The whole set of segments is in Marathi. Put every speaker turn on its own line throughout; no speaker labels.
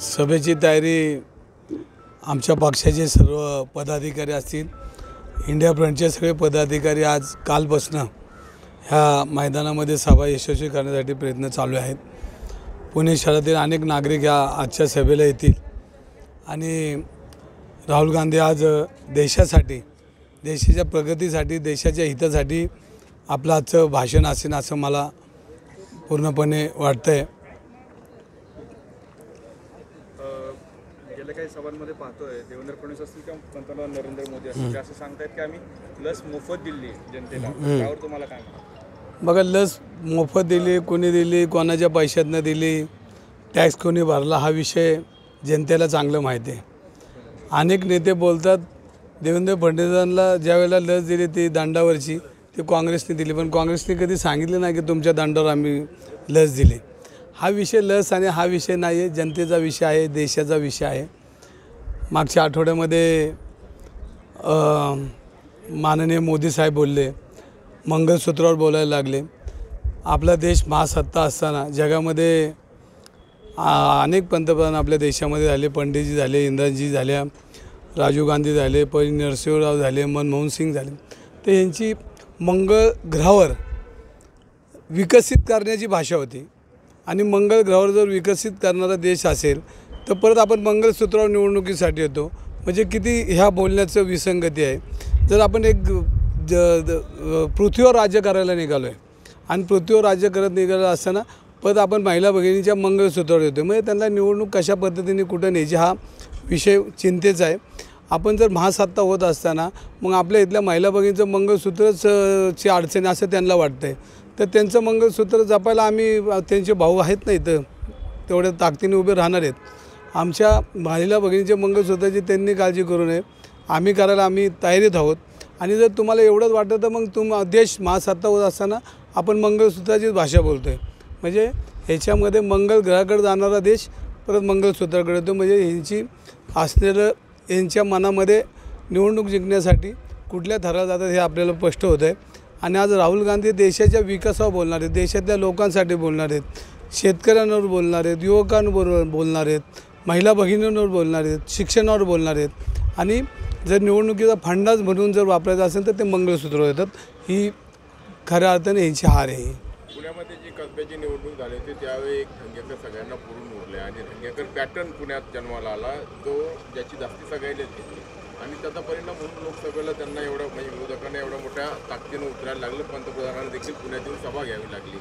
सभेची तयारी आमच्या पक्षाचे सर्व पदाधिकारी असतील, इंडिया फ्रंटचे सगळे पदाधिकारी आज कालपासून ह्या मैदानामध्ये सभा यशस्वी करण्यासाठी प्रयत्न चालू आहेत। पुणे शहरातील अनेक नागरिक या आजच्या सभेला येतील आणि राहुल गांधी आज देशासाठी, देशाच्या प्रगतीसाठी, देशाच्या हितासाठी आपलं आजचं भाषण असेल असं मला पूर्णपणे वाटतंय।
गेल्या काही सभांमध्ये पाहतोय देवेंद्र फडणवीस असतील किंवा पंतप्रधान नरेंद्र मोदी असतील ते असं सांगतात की आम्ही लस मोफत दिली जनतेला, त्यावर तुम्हाला काय म्हणणं?
बघा, लस मोफत दिली, कोणी दिली, कोणाच्या पैशातनं दिली, टॅक्स कोणी भरला, हा विषय जनतेला चांगलं माहिती आहे। अनेक नेते बोलतात देवेंद्र फडणवीसांना ज्यावेळेला लस दिली ती दांडावरची ती काँग्रेसने दिली, पण काँग्रेसने कधी सांगितलं नाही की तुमच्या दांडावर आम्ही लस दिली। हा विषय लस आणि हा विषय नाही आहे, जनतेचा विषय आहे, देशाचा विषय आहे। मागच्या आठवड्यामध्ये माननीय मोदी साहेब बोलले, मंगलसूत्रावर बोलायला लागले। आपला देश महासत्ता असताना जगामध्ये अनेक पंतप्रधान आपल्या देशामध्ये झाले, पंडितजी झाले, इंदिराजी झाल्या, राजीव गांधी झाले, पी नरसिंहराव झाले, मनमोहन सिंग झाले, तर यांची मंगळ ग्रहावर विकसित करण्याची भाषा होती आणि मंगळ ग्रहावर जर विकसित करणारा देश असेल तर परत आपण मंगलसूत्रावर निवडणुकीसाठी येतो, म्हणजे किती ह्या बोलण्याचं विसंगती आहे। जर आपण एक पृथ्वीवर राज्य करायला निघालो आहे आणि पृथ्वीवर राज्य करत निघालं असताना परत आपण महिला भगिनीच्या मंगलसूत्रावर येतो, म्हणजे त्यांना निवडणूक कशा पद्धतीने कुठं न्यायची हा विषय चिंतेचा आहे। आपण जर महासत्ता होत असताना मग आपल्या इथल्या महिला भगिनीचं मंगलसूत्रच ची अडचण असं त्यांना वाटतं आहे, तर त्यांचं मंगलसूत्र जपायला आम्ही त्यांचे भाऊ आहेत नाही तर तेवढ्या ताकदीने उभे राहणार आहेत। आमच्या महिला भगिनीच्या मंगलसूत्राची त्यांनी काळजी करू नये, आम्ही करायला आम्ही तयारीत आहोत। आणि जर तुम्हाला एवढंच वाटतं तर मग देश महासत्ता होत असताना आपण मंगलसूत्राचीच भाषा बोलतो आहे, म्हणजे ह्याच्यामध्ये मंगल ग्रहाकडे जाणारा देश परत मंगलसूत्राकडे येतो, म्हणजे ह्यांची असलेलं यांच्या मनामध्ये निवडणूक जिंकण्यासाठी कुठल्या थराला जातात हे आपल्याला स्पष्ट होतं आहे। आणि आज राहुल गांधी देशाच्या विकासावर बोलणार आहेत, देशातल्या लोकांसाठी बोलणार आहेत, शेतकऱ्यांवर बोलणार आहेत, युवकांबरोबर बोलणार आहेत, महिला भगिनींवर बोलणार आहेत, शिक्षणावर बोलणार आहेत। आणि जर निवडणुकीचा फंडाच म्हणून जर वापरायचा असेल तर ते मंगळसूत्र येतात, ही खऱ्या अर्थाने ह्यांची हार आहे।
पुण्यामध्ये जी कसब्याची निवडणूक झाली होती त्यावेळी एक धंगेकर सगळ्यांना पुरून उरले आणि धंगेकर पॅटर्न पुण्यात जन्माला आला, तो ज्याची जास्ती सगळ्यांनीच घेतली आणि त्याचा परिणाम म्हणून लोकसभेला त्यांना एवढं म्हणजे विरोधकांना एवढ्या मोठ्या ताकदीनं उतरायला लागलं, पंतप्रधानांना देखील पुण्यात येऊन सभा घ्यावी लागली।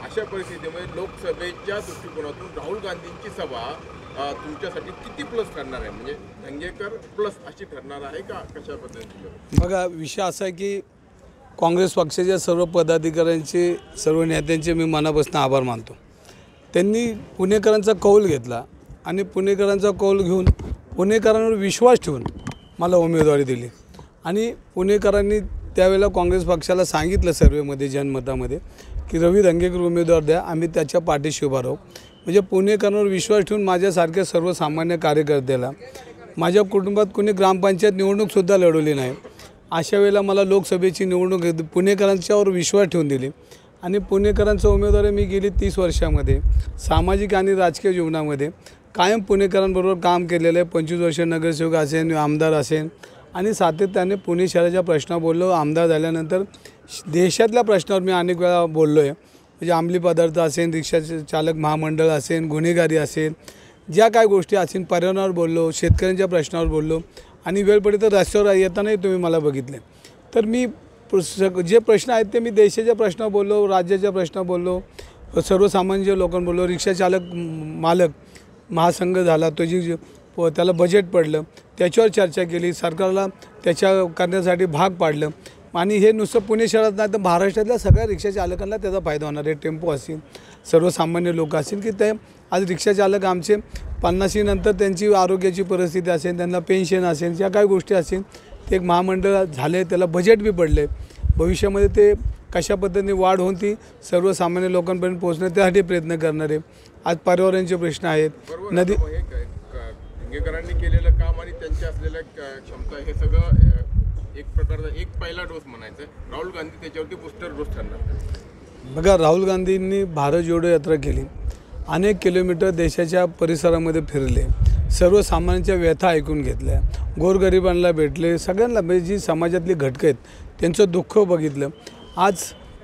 अशा परिस्थितीमध्ये लोकसभेच्या दृष्टिकोनातून राहुल गांधींची सभा तुमच्यासाठी किती प्लस ठरणार आहे, म्हणजे धंगेकर प्लस अशी ठरणार आहे का कशा पद्धतीने?
बघा, विषय असा आहे की काँग्रेस पक्षाच्या सर्व पदाधिकाऱ्यांचे, सर्व नेत्यांचे मी मनापासून आभार मानतो। त्यांनी पुणेकरांचा कौल घेतला आणि पुणेकरांचा कौल घेऊन पुणेकरांवर विश्वास ठेवून मला उमेदवारी दिली आणि पुणेकरांनी त्यावेळेला काँग्रेस पक्षाला सांगितलं सर्वेमध्ये, जनमतामध्ये की रवी धंगेकर उमेदवार द्या, आम्ही त्याच्या पाठीशी उभा राहू। म्हणजे पुणेकरांवर विश्वास ठेवून माझ्यासारख्या सर्वसामान्य कार्यकर्त्याला, माझ्या कुटुंबात कोणी ग्रामपंचायत निवडणूकसुद्धा लढवली नाही, अशा वेळेला मला लोकसभेची निवडणूक पुणेकरांच्यावर विश्वास ठेवून दिली आणि पुणेकरांचा उमेदवार मी गेली 30 वर्षामध्ये सामाजिक आणि राजकीय जीवनामध्ये कायम पुणेकरांबरोबर काम केलेलं आहे। 25 वर्ष नगरसेवक असेल, आमदार असेल आणि सातत्याने पुणे शहराच्या प्रश्नावर बोललो। आमदार झाल्यानंतर देशातल्या प्रश्नावर मी अनेक वेळा बोललो आहे, म्हणजे अंमली पदार्थ असेल, रिक्षा चालक महामंडळ असेल, गुन्हेगारी असेल, ज्या काय गोष्टी असेल, पर्यावरणावर बोललो, शेतकऱ्यांच्या प्रश्नावर बोललो आणि वेळ पडली तर रस्त्यावर येतानाही तुम्ही मला बघितले। तर मी जे प्रश्न आहेत ते मी देशाच्या प्रश्नावर बोललो, राज्याच्या प्रश्नावर बोललो, सर्वसामान्य लोकांना बोललो, रिक्षा चालक मालक महासंघ झाला, त्याला बजेट पडलं त्याच्यावर चर्चा केली, सरकारला त्याच्या करण्यासाठी भाग पाडलं आणि हे नुसतं पुणे शहरात नाही तर महाराष्ट्रातल्या सगळ्या रिक्षा चालकांना त्याचा फायदा होणार आहे। टेम्पो असतील, सर्वसामान्य लोक असतील की ते आज रिक्षा चालक आमचे 50 नंतर त्यांची आरोग्याची परिस्थिती असेल, त्यांना पेन्शन असेल, ज्या काही गोष्टी असतील ते एक महामंडळ झाले, त्याला बजेट बी पडले, भविष्यामध्ये ते कशा पद्धतीने वाढ होऊन ती सर्वसामान्य लोकांपर्यंत पोहोचणे त्यासाठी प्रयत्न करणार आहे। आज पर्यावरणाचे प्रश्न आहेत, नदी
धंगेकरांनी केलेलं काम आणि त्यांच्या असलेल्या क्षमता हे सगळं एक प्रकारचा एक पहिला डोस म्हणायचं, राहुल गांधी त्याच्यावरती बूस्टर डोस ठरणार।
बघा, राहुल गांधींनी भारत जोडो यात्रा केली अनेक किलोमीटर देशाच्या परिसरामध्ये फिरले, सर्वसामान्यांच्या व्यथा ऐकून घेतल्या, गोरगरिबांना भेटले, सगळ्यांना म्हणजे जी समाजातली घटकं आहेत त्यांचं दुःख बघितलं. आज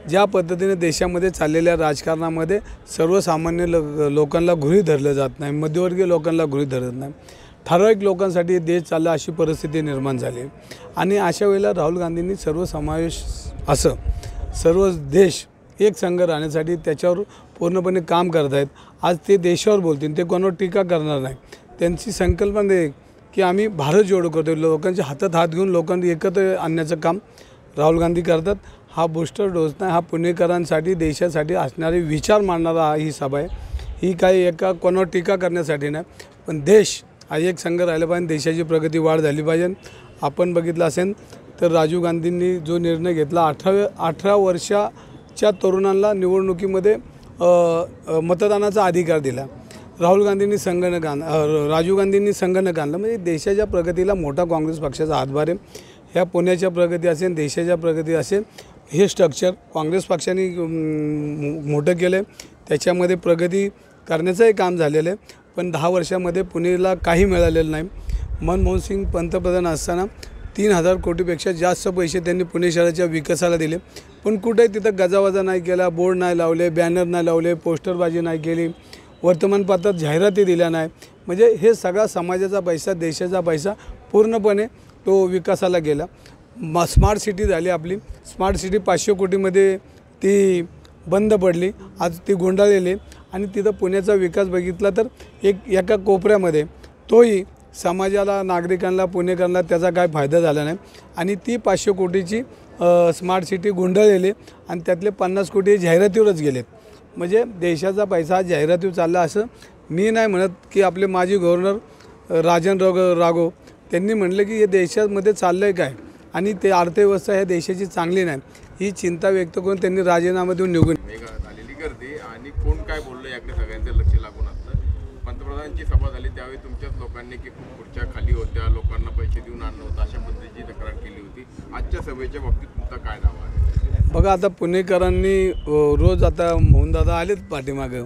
ज्या पद्धतीने देशामध्ये चाललेल्या राजकारणामध्ये सर्वसामान्य लोकांना गृहीत धरलं जात नाही, मध्यवर्गीय लोकांना गृहीत धरत नाही, ठराविक लोकांसाठी देश चालला अशी परिस्थिती निर्माण झाली. आणि अशा वेळेला राहुल गांधींनी सर्वसमावेश असं सर्व देश एक संघ राहण्यासाठी त्याच्यावर पूर्णपणे काम करत आहेत. आज ते देशावर बोलतील, ते कोणावर टीका करणार नाही. त्यांची संकल्पना आहे की आम्ही भारत जोडो करतो, लोकांच्या हातात हात घेऊन लोकांनी एकत्र आणण्याचं काम राहुल गांधी करतात. हा बूस्टर डोस नाही, हा पुणेकरांसाठी देशासाठी असणारे विचार मांडणारा ही सभा आहे. ही काही एका कोणावर टीका करण्यासाठी नाही, पण देश हा एक संघ राहिला पाहिजे, देशाची प्रगती वाढ झाली पाहिजे. आपण बघितलं असेल तर राजीव गांधींनी जो निर्णय घेतला 18 वर्षाच्या तरुणांना निवडणुकीमध्ये मतदानाचा अधिकार दिला. राजीव गांधींनी संगणक आणलं. म्हणजे देशाच्या प्रगतीला मोठा काँग्रेस पक्षाचा हातभार आहे. ह्या पुण्याच्या प्रगती असेल, देशाच्या प्रगती असेल, हे स्ट्रक्चर काँग्रेस पक्षाने मोठं केलं आहे. त्याच्यामध्ये प्रगती करण्याचंही काम झालेलं आहे. पण 10 वर्षामध्ये पुणेला काही मिळालेलं नाही. मनमोहन सिंग पंतप्रधान असताना 3000 कोटीपेक्षा जास्त पैसे त्यांनी पुणे शहराच्या विकासाला दिले, पण कुठेही तिथं गजावजा नाही केला, बोर्ड नाही लावले, बॅनर नाही लावले, पोस्टरबाजी नाही केली, वर्तमानपत्रात जाहिराती दिल्या नाही. म्हणजे हे सगळा समाजाचा पैसा, देशाचा पैसा पूर्णपणे तो विकासाला गेला. स्मार्ट सिटी झाली आपली. स्मार्ट सिटी 500 कोटीमध्ये ती बंद पडली, आज ती गुंडाळलेली. आणि तिथं पुण्याचा विकास बघितला तर एका कोपऱ्यामध्ये तोही समाजाला, नागरिकांना, पुणेकरांना त्याचा काय फायदा झाला नाही. आणि ती 500 कोटीची स्मार्ट सिटी गुंडाळलेली आणि त्यातले 50 कोटी जाहिरातीवरच गेलेत. म्हणजे देशाचा पैसा जाहिरातीवर चालला असं मी नाही म्हणत. की आपले माजी गव्हर्नर राजन राघव त्यांनी म्हटलं की हे देशामध्ये चाललं आहे काय आणि ते अर्थव्यवस्था ह्या देशाची चांगली नाही, ही चिंता व्यक्त करून त्यांनी राजीनामा देऊन निघून
झालेली गर्दी आणि कोण काय बोललं याकडे सगळ्यांचं लक्ष लागून असतं. पंतप्रधानांची सभा झाली त्यावेळी तुमच्याच लोकांनी की खूप खुर्च्या खाली होत्या, लोकांना पैसे देऊन आणलं होतं, अशा पद्धतीची तक्रार केली होती. आजच्या सभेच्या बाबतीत तुमचा काय दावा आहे?
बघा, आता पुणेकरांनी रोज आता मोहनदादा आलेत पाठीमागं,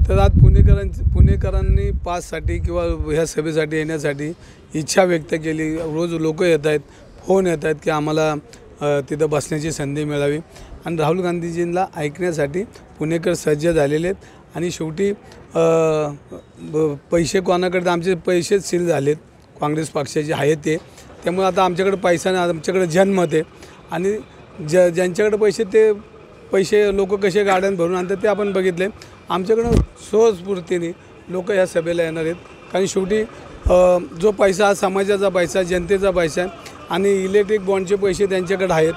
तर आज पुणेकरांनी पाससाठी किंवा ह्या सभेसाठी येण्यासाठी इच्छा व्यक्त केली. रोज लोक येत आहेत, फोन येत आहेत की आम्हाला तिथं बसण्याची संधी मिळावी. आणि राहुल गांधीजींना ऐकण्यासाठी पुणेकर सज्ज झालेले आहेत. आणि शेवटी पैसे कोणाकडे, आमचे पैसेच सील झालेत काँग्रेस पक्षाचे आहेत ते. त्यामुळे आता आमच्याकडे पैसा नाही, आमच्याकडे जनमत आहे. आणि ज्यांच्याकडे पैसे ते पैसे लोक कसे गाड्यात भरून आणतात ते आपण बघितले. आमच्याकडं स्वस्फूर्तीने लोक ह्या सभेला येणार आहेत. कारण शेवटी जो पैसा हा समाजाचा पैसा, जनतेचा पैसा आहे. आणि इलेक्ट्रिक बॉन्डचे पैसे त्यांच्याकडे आहेत.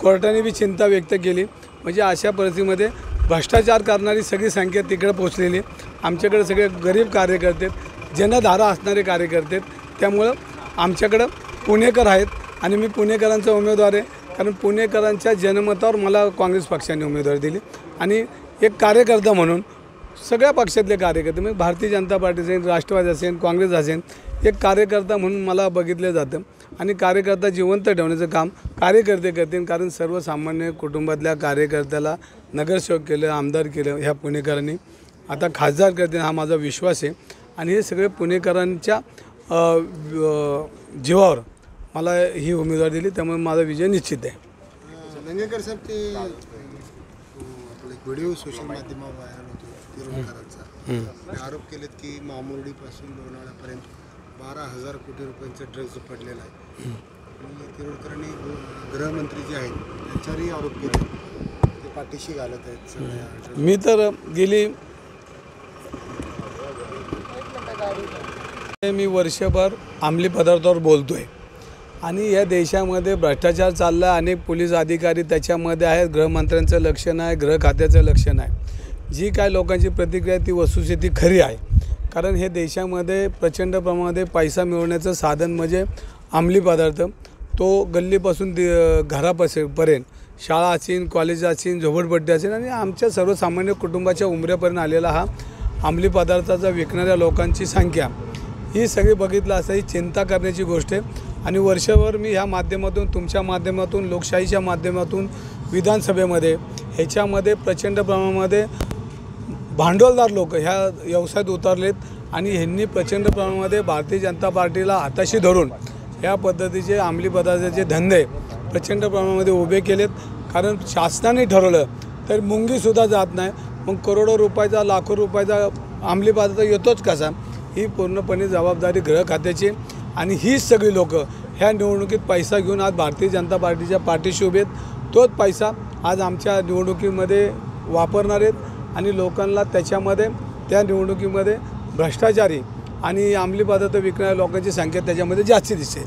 कोर्टाने बी चिंता व्यक्त केली. म्हणजे अशा परिस्थितीमध्ये भ्रष्टाचार करणारी सगळी संख्या तिकडे पोचलेली. आमच्याकडे सगळे गरीब कार्यकर्ते, जनधारा असणारे कार्यकर्ते. त्यामुळं आमच्याकडं पुणेकर आहेत आणि मी पुणेकरांचा उमेदवार आहे. कारण पुणेकरांच्या जनमतावर मला काँग्रेस पक्षाने उमेदवारी दिली. आणि एक कार्यकर्ता म्हणून सगळ्या पक्षातले कार्यकर्ते, म्हणजे भारतीय जनता पार्टी असेल, राष्ट्रवादी असेल, काँग्रेस असेल, एक कार्यकर्ता म्हणून मला बघितलं जातं. आणि कार्यकर्ता जिवंत ठेवण्याचं काम कार्यकर्ते करतील. कारण सर्वसामान्य कुटुंबातल्या कार्यकर्त्याला नगरसेवक केलं, आमदार केलं ह्या पुणेकरांनी, आता खासदार करतील हा माझा विश्वास आहे. आणि हे सगळे पुणेकरांच्या जीवावर मला ही उमेदवारी दिली, त्यामुळे माझा विजय निश्चित आहे.
लंगेकर साहेब, ते आपले व्हिडिओ सोशल माध्यमावर व्हायरल होतो तिरुवनकरांचा, आरोप केलेत की मामुर्डीपासून लोणावळ्यापर्यंत 12,000 कोटी रुपयांचं ड्रग्ज पडलेलं आहे. आणि तिरुवनकरांनी गृहमंत्री जे आहेत त्यांच्यावरही आरोप केले, ते पाठीशी घालत आहेत.
मी तर गेली मी वर्षभर अंमली पदार्थावर बोलतो आहे. आणि या देशामध्ये भ्रष्टाचार चालला आहे. अनेक पोलीस अधिकारी त्याच्यामध्ये आहेत. गृहमंत्र्यांचं लक्ष नाही, गृह खात्याचं लक्ष नाही. जी काय लोकांची प्रतिक्रिया ती वस्तुस्थिती खरी आहे. कारण हे देशामध्ये प्रचंड प्रमाणामध्ये पैसा मिळवण्याचं साधन म्हणजे अंमली पदार्थ. तो गल्लीपासून घरापर्यंत, शाळा असेल, कॉलेज असेल, झोपडपट्टी असेल आणि आमच्या सर्वसामान्य कुटुंबाच्या उमऱ्यापर्यंत आलेला हा अंमली पदार्थाचा विकणाऱ्या लोकांची संख्या ही सगळी बघितलं असता ही चिंता करण्याची गोष्ट आहे. आणि वर्षभर मी ह्या माध्यमातून, तुमच्या माध्यमातून, लोकशाहीच्या माध्यमातून, विधानसभेमध्ये ह्याच्यामध्ये प्रचंड प्रमाणामध्ये भांडवलदार लोक ह्या व्यवसायात उतरलेत आणि ह्यांनी प्रचंड प्रमाणामध्ये भारतीय जनता पार्टीला हाताशी धरून ह्या पद्धतीचे अंमली पदार्थाचे धंदे प्रचंड प्रमाणामध्ये उभे केलेत. कारण शासनाने ठरवलं तर मुंगीसुद्धा जात नाही, मग करोडो रुपयाचा लाखो रुपयाचा अंमली पदार्थ येतोच कसा. ही पूर्णपणे जबाबदारी गृह खात्याची आणि हीच सगळी लोक ह्या निवडणुकीत पैसा घेऊन आज भारतीय जनता पार्टीच्या पाठीशी उभे आहेत. तोच पैसा आज आमच्या निवडणुकीमध्ये वापरणार आहेत आणि लोकांना त्याच्यामध्ये त्या निवडणुकीमध्ये भ्रष्टाचारी आणि अंमली पदार्थ विकणाऱ्या लोकांची संख्या त्याच्यामध्ये जास्ती दिसेल.